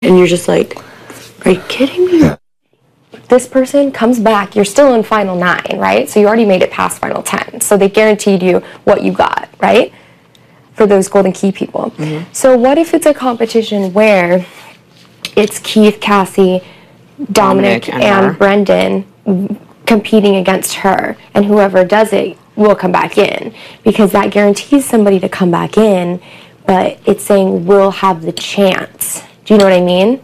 And you're just like, are you kidding me? This person comes back, you're still in final 9, right? So you already made it past final 10. So they guaranteed you what you got, right? For those golden key people. So what if it's a competition where it's Keith, Cassie, Dominic and Brendan competing against her, and whoever does it will come back in, because that guarantees somebody to come back in, but it's saying we'll have the chance. Do you know what I mean?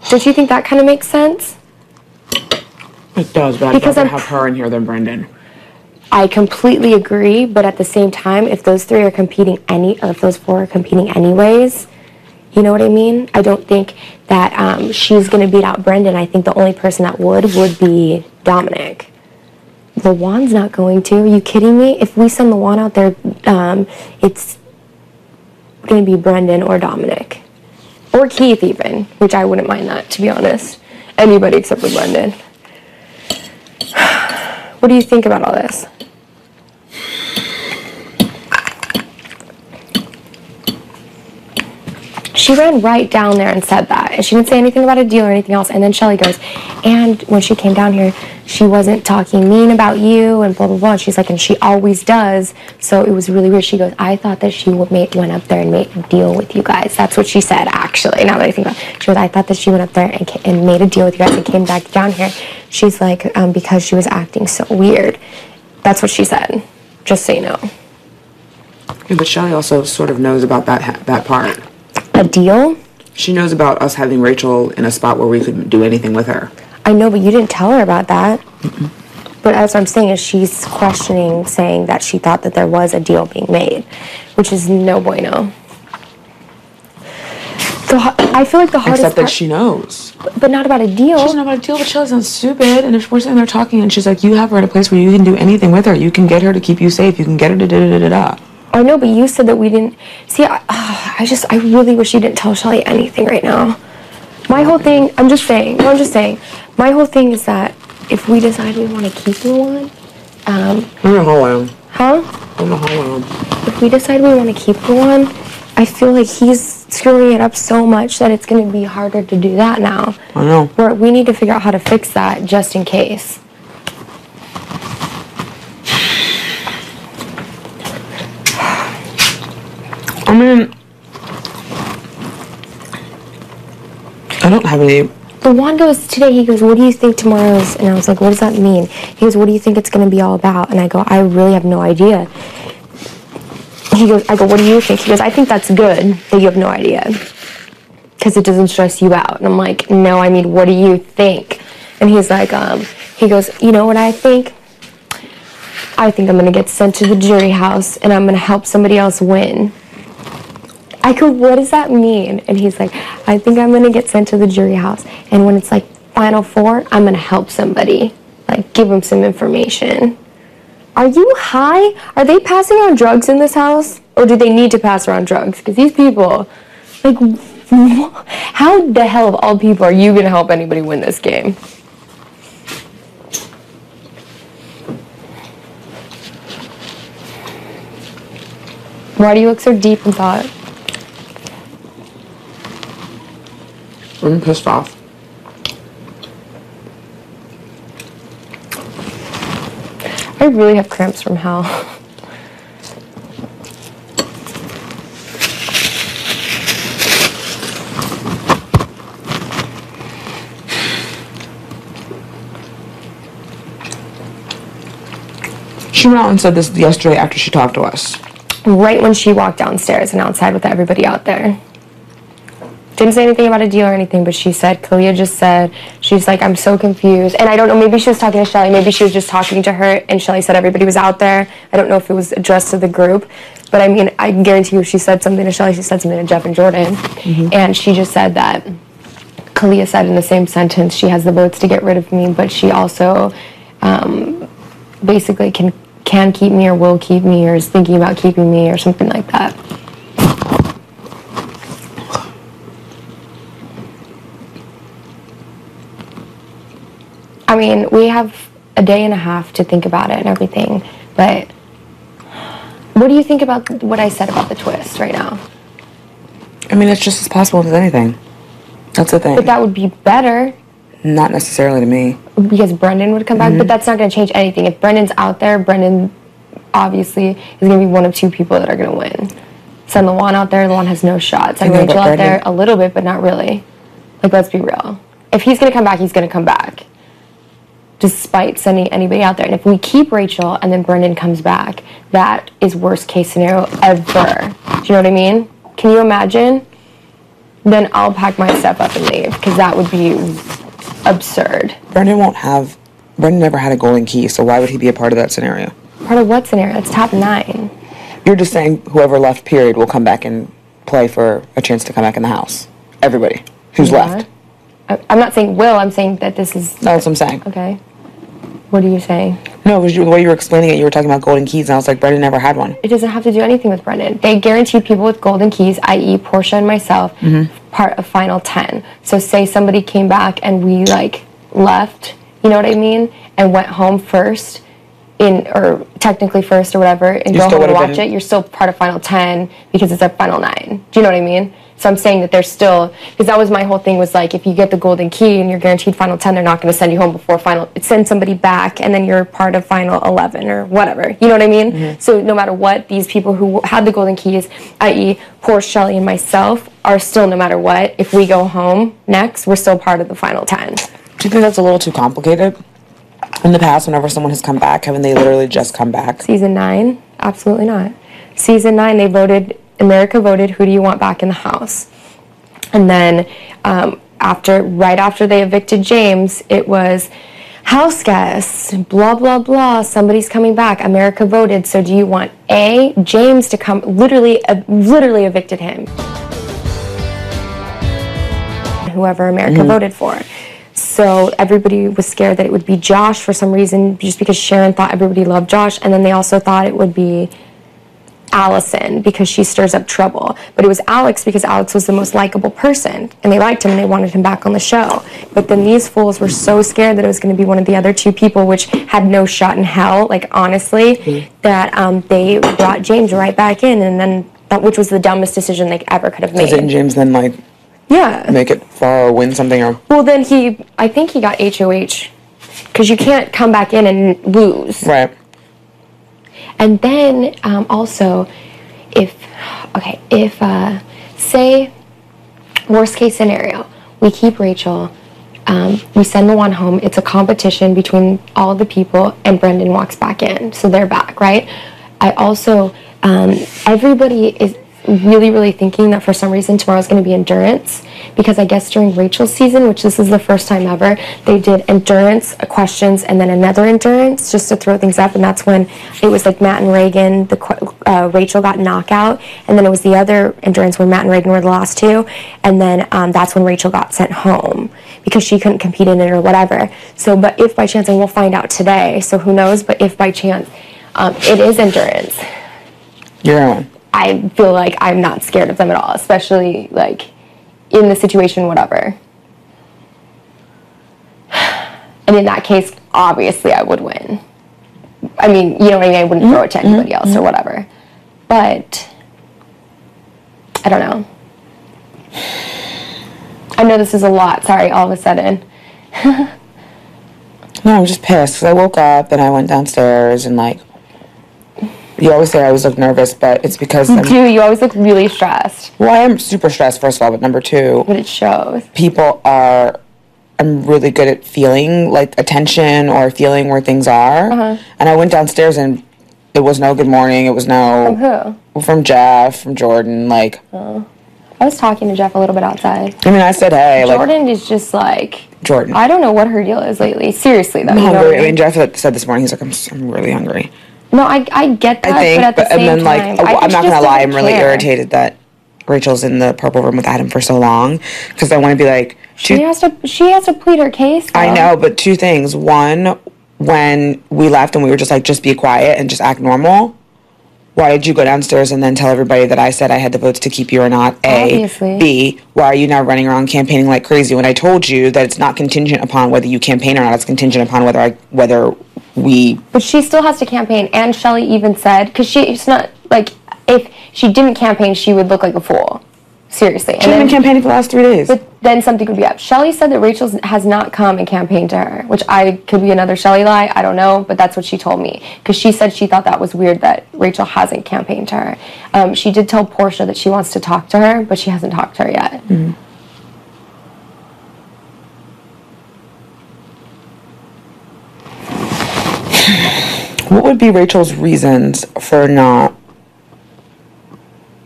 Don't you think that kind of makes sense? It does, but I'd rather have her in here than Brendan. I completely agree, but at the same time, if those 3 are competing or if those 4 are competing anyways, you know what I mean? I don't think that she's going to beat out Brendan. I think the only person that would be Dominic. LaJuan's not going to. Are you kidding me? If we send LaJuan out there, it's going to be Brendan or Dominic. Or Keith even, which I wouldn't mind that, to be honest. Anybody except for Brendan. What do you think about all this? She ran right down there and said that. And she didn't say anything about a deal or anything else. And then Shelly goes, and when she came down here, she wasn't talking mean about you and blah, blah, blah. And she's like, and she always does. So it was really weird. She goes, I thought that she went up there and made a deal with you guys. That's what she said, actually, now that I think about it. She goes, I thought that she went up there and made a deal with you guys and came back down here. She's like, because she was acting so weird. That's what she said, just so you know. Yeah, but Shelly also sort of knows about that part. A deal? She knows about us having Rachel in a spot where we couldn't do anything with her. I know, but you didn't tell her about that. But as I'm saying is she's questioning, saying that she thought that there was a deal being made, which is no bueno. I feel like the hardest Except that she knows. But not about a deal. She doesn't know about a deal, but Shelly's not stupid. And if we're sitting there talking and she's like, you have her in a place where you can do anything with her. You can get her to keep you safe. You can get her to da-da-da-da-da. I know, but you said that we didn't... See, I really wish you didn't tell Shelly anything right now. My whole thing... I'm just saying. My whole thing is that if we decide we want to keep LaJuan... In the hallway. Huh? In the hallway. If we decide we want to keep LaJuan, I feel like he's screwing it up so much that it's going to be harder to do that now. I know. We need to figure out how to fix that just in case. I mean, I don't have any... LaJuan goes today, he goes, what do you think tomorrow's... And I was like, what does that mean? He goes, what do you think it's going to be all about? And I go, I really have no idea. He goes, I go, what do you think? He goes, I think that's good that you have no idea. Because it doesn't stress you out. And I'm like, no, I mean, what do you think? And he's like, he goes, you know what I think? I think I'm going to get sent to the jury house and I'm going to help somebody else win. I go, what does that mean? And he's like, I think I'm going to get sent to the jury house. And when it's like final 4, I'm going to help somebody. Like, give them some information. Are you high? Are they passing around drugs in this house? Or do they need to pass around drugs? Because these people, like, how the hell of all people are you going to help anybody win this game? Why do you look so deep in thought? I'm pissed off. I really have cramps from hell. She went out and said this yesterday after she talked to us. Right when she walked downstairs and outside with everybody out there. Didn't say anything about a deal or anything, but she said, Kalia just said, she's like, I'm so confused. And I don't know, maybe she was talking to Shelly, maybe she was just talking to her, and Shelly said everybody was out there. I don't know if it was addressed to the group, but I mean, I can guarantee you if she said something to Shelly, she said something to Jeff and Jordan. And she just said that Kalia said in the same sentence, she has the votes to get rid of me, but she also basically can keep me or will keep me or is thinking about keeping me or something like that. I mean, we have a day and a half to think about it and everything, but what do you think about what I said about the twist right now? I mean, it's just as possible as anything. That's the thing. But that would be better. Not necessarily to me. Because Brendan would come back, but that's not going to change anything. If Brendan's out there, Brendan obviously is going to be one of two people that are going to win. Send Lawan out there, Lawan has no shot. Send Rachel out there a little bit, but not really. Like, let's be real. If he's going to come back, he's going to come back. Despite sending anybody out there. And if we keep Rachel and then Brendan comes back, that is worst case scenario ever. Do you know what I mean? Can you imagine? Then I'll pack my stuff up and leave, because that would be absurd. Brendan never had a golden key, so why would he be a part of that scenario? Part of what scenario? It's top 9. You're just saying whoever left, period, will come back and play for a chance to come back in the house. Everybody who's left. I'm not saying will, I'm saying that this is... That's what I'm saying. Okay. What are you saying? No, it was the way you were explaining it, you were talking about golden keys, and I was like, Brendan never had one. It doesn't have to do anything with Brendan. They guaranteed people with golden keys, i.e. Portia and myself, part of Final 10. So say somebody came back and we, like, left, you know what I mean, and went home first, or technically first or whatever, and go home and watch it, you're still part of Final 10 because it's a Final 9. Do you know what I mean? So I'm saying that there's still, because that was my whole thing, was like, if you get the golden key and you're guaranteed Final 10, they're not going to send you home before send somebody back, and then you're part of Final 11 or whatever. You know what I mean? So no matter what, these people who had the golden keys, i.e. Portia, Shelly, and myself, are still, no matter what, if we go home next, we're still part of the Final 10. Do you think that's a little too complicated? In the past, whenever someone has come back, haven't they literally just come back? Season 9? Absolutely not. Season 9, they voted, America voted, who do you want back in the house? And then right after they evicted James, it was house guests, blah, blah, blah, somebody's coming back. America voted, so do you want A, James to come, literally evicted him. Whoever America voted for. So everybody was scared that it would be Josh for some reason, just because Sharon thought everybody loved Josh, and then they also thought it would be Allison because she stirs up trouble. But it was Alex because Alex was the most likable person, and they liked him and they wanted him back on the show. But then these fools were so scared that it was going to be one of the other two people, which had no shot in hell, like honestly, that they brought James right back in, and then which was the dumbest decision they ever could have made. So didn't James then make it far or win something? Or well, then I think he got HOH because you can't come back in and lose. Right. And then also, if say, worst case scenario, we keep Rachel, we send the one home, it's a competition between all the people, and Brendan walks back in, so they're back, right? I also, everybody is really, really thinking that for some reason tomorrow's going to be endurance, because I guess during Rachel's season, which this is the first time ever, they did endurance, questions, and then another endurance just to throw things up, and that's when it was like Matt and Reagan, Rachel got knockout, and then it was the other endurance where Matt and Reagan were the last two, and then that's when Rachel got sent home because she couldn't compete in it or whatever. So, but if by chance, and we'll find out today, so who knows, but if by chance it is endurance. You're on. I feel like I'm not scared of them at all, especially, like, in the situation, whatever. And in that case, obviously, I would win. I mean, you know what I mean? I wouldn't throw it to anybody else or whatever. But, I don't know. I know this is a lot. Sorry, all of a sudden. No, I'm just pissed, because I woke up and I went downstairs and, like, you always say I always look nervous, but it's because you always look really stressed. Well, I am super stressed, first of all, but number two... But it shows. I'm really good at feeling, like, attention or feeling where things are. And I went downstairs and it was no good morning, it was no... From who? From Jeff, from Jordan, like... Oh. I was talking to Jeff a little bit outside. I mean, I said, hey, Jordan is just, like... Jordan. I don't know what her deal is lately. Seriously, though. I'm hungry. You know what I mean, Jeff said this morning, he's like, I'm really hungry. No, I get that, I think, but at the same and then, time... I'm not going to lie, I'm really care. irritated that Rachel's in the purple room with Adam for so long, because I want to be like... She has to plead her case, though. I know, but two things. One, when we left and we were just like, just be quiet and just act normal, why did you go downstairs and then tell everybody that I said I had the votes to keep you or not? A. Obviously. B. Why are you now running around campaigning like crazy when I told you that it's not contingent upon whether you campaign or not, it's contingent upon whether we... But she still has to campaign, and Shelly even said, because it's not, like, if she didn't campaign, she would look like a fool. Seriously. She's been campaigning for the last 3 days. But then something could be up. Shelly said that Rachel has not come and campaigned to her, which could be another Shelly lie. I don't know, but that's what she told me. Because she said she thought that was weird that Rachel hasn't campaigned to her. She did tell Portia that she wants to talk to her, but she hasn't talked to her yet. Mm-hmm. What would be Rachel's reasons for not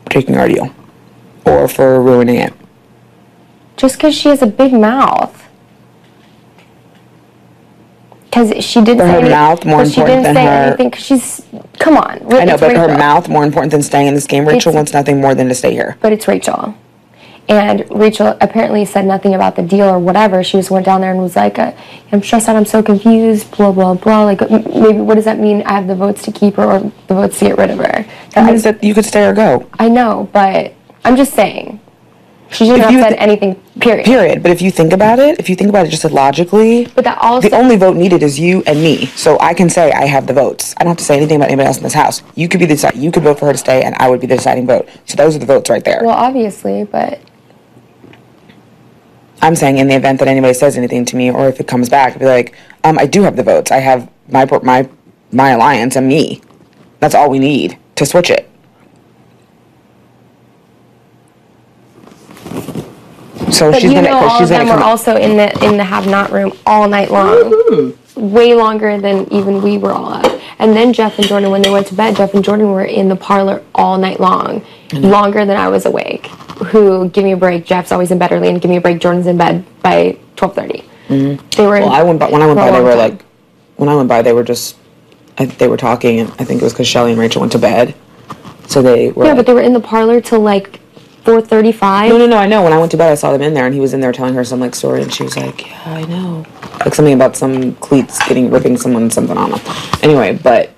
taking our deal? Or for ruining it? Just because she has a big mouth. Because she didn't say anything. Mouth more important than her. Anything, cause she's, come on. I know, but Rachel. her mouth more important than staying in this game. Rachel wants nothing more than to stay here. But it's Rachel. And Rachel apparently said nothing about the deal or whatever. She just went down there and was like, I'm stressed out, I'm so confused, blah, blah, blah. Like, maybe, what does that mean? I have the votes to keep her or the votes to get rid of her? That means that you could stay or go. I know, but I'm just saying. She shouldn't have said anything, period. Period. But if you think about it just logically, but that also, the only vote needed is you and me. So I can say I have the votes. I don't have to say anything about anybody else in this house. You could be you could vote for her to stay, and I would be the deciding vote. So those are the votes right there. Well, obviously, but I'm saying in the event that anybody says anything to me, or if it comes back, I'd be like, I do have the votes. I have my alliance and me. That's all we need to switch it. So but she's you gonna. know, all she's of them gonna were also in the have-not room all night long, way longer than even we were all up. And then Jeff and Jordan, when they went to bed, Jeff and Jordan were in the parlor all night long, longer than I was awake. Who, give me a break? Jeff's always in bed early, and give me a break. Jordan's in bed by 12:30. Mm-hmm. They were. Well, when I went by, they were like. When I went by, they were just. They were talking, and I think it was because Shelly and Rachel went to bed, so they were. Yeah, but they were in the parlor till like 4:35. No, I know. When I went to bed, I saw them in there, and he was in there telling her some like story, and she was like, "Yeah, I know," like something about some cleats ripping something on them. Anyway, but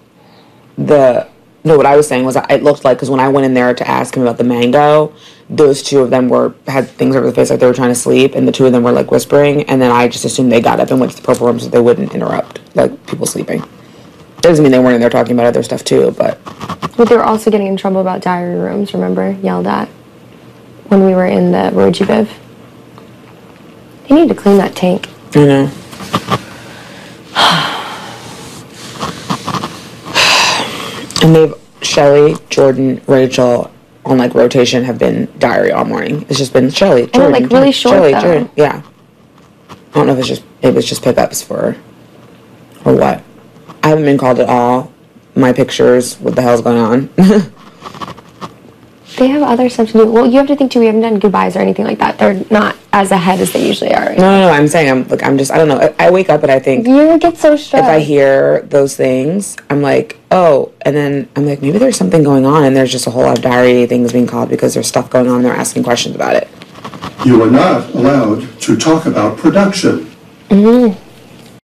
what I was saying was it looked like, because when I went in there to ask him about the mango, those two of them had things over their face like they were trying to sleep, and the two of them were like whispering, and then I just assumed they got up and went to the purple room so they wouldn't interrupt like people sleeping. Doesn't mean they weren't in there talking about other stuff too, but they were also getting in trouble about diary rooms. Remember, yelled at when we were in the Roji Viv. They need to clean that tank. I know. And Shelly, Jordan, Rachel, on like rotation have been diary all morning. It's just been Shelly, Jordan, like really short Shelly, though. Jordan. Yeah. I don't know if it was just pickups or what. I haven't been called at all. My pictures, what the hell's going on? They have other stuff to do. Well, you have to think too, we haven't done goodbyes or anything like that. They're not as ahead as they usually are. No, I'm saying I don't know. I wake up and I think you get so stressed. If I hear those things, I'm like, oh, and then I'm like, maybe there's something going on, and there's just a whole lot of diary things being called because there's stuff going on and they're asking questions about it. You are not allowed to talk about production. Mm-hmm.